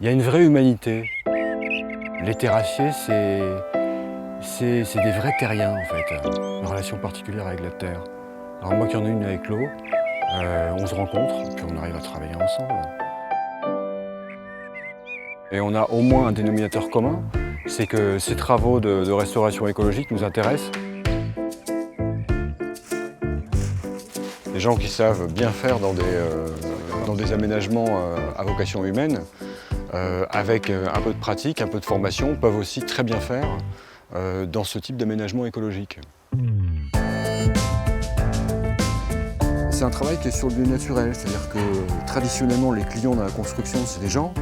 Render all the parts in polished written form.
Il y a une vraie humanité. Les terrassiers, c'est des vrais terriens en fait, une relation particulière avec la terre. Alors moi qui en ai une avec l'eau, on se rencontre, puis on arrive à travailler ensemble. Et on a au moins un dénominateur commun, c'est que ces travaux de restauration écologique nous intéressent. Des gens qui savent bien faire dans des aménagements à vocation humaine, avec un peu de pratique, un peu de formation, peuvent aussi très bien faire dans ce type d'aménagement écologique. C'est un travail qui est sur le lieu naturel, c'est-à-dire que traditionnellement les clients dans la construction c'est des gens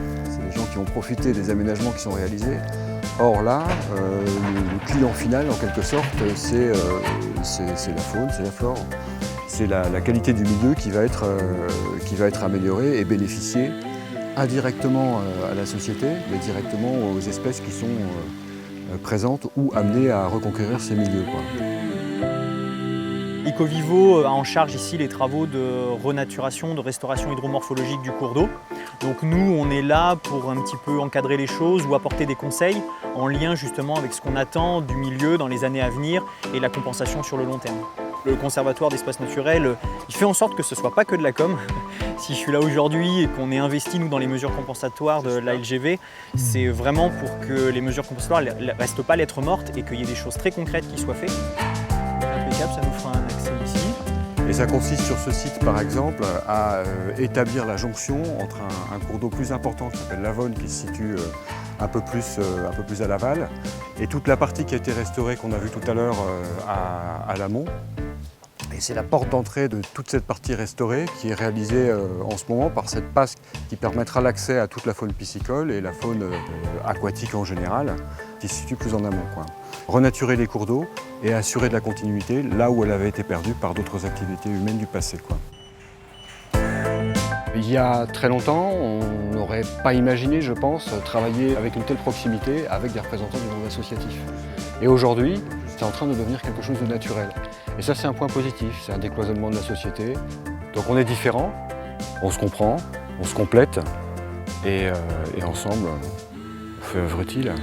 qui ont profité des aménagements qui sont réalisés. Or là, le client final en quelque sorte c'est la faune, c'est la flore, c'est la qualité du milieu qui va être améliorée et bénéficier indirectement à la société, mais directement aux espèces qui sont présentes ou amenées à reconquérir ces milieux, quoi. Ecovivo a en charge ici les travaux de renaturation, de restauration hydromorphologique du cours d'eau. Donc nous, on est là pour un petit peu encadrer les choses ou apporter des conseils en lien justement avec ce qu'on attend du milieu dans les années à venir et la compensation sur le long terme. Le conservatoire d'espaces naturels, il fait en sorte que ce ne soit pas que de la com. Si je suis là aujourd'hui et qu'on est investi nous dans les mesures compensatoires de la LGV, c'est vraiment pour que les mesures compensatoires ne restent pas lettre morte et qu'il y ait des choses très concrètes qui soient faites. Impeccable, ça nous fera un accès ici. Et ça consiste sur ce site par exemple à établir la jonction entre un cours d'eau plus important qui s'appelle l'Avonne qui se situe un peu plus à l'aval et toute la partie qui a été restaurée qu'on a vue tout à l'heure à l'amont. Et c'est la porte d'entrée de toute cette partie restaurée qui est réalisée en ce moment par cette passe qui permettra l'accès à toute la faune piscicole et la faune aquatique en général, qui se situe plus en amont, quoi. Renaturer les cours d'eau et assurer de la continuité là où elle avait été perdue par d'autres activités humaines du passé, quoi. Il y a très longtemps, on n'aurait pas imaginé, je pense, travailler avec une telle proximité avec des représentants du monde associatif. Et aujourd'hui, c'est en train de devenir quelque chose de naturel. Et ça, c'est un point positif, c'est un décloisonnement de la société. Donc on est différents, on se comprend, on se complète, et ensemble, on fait œuvre utile.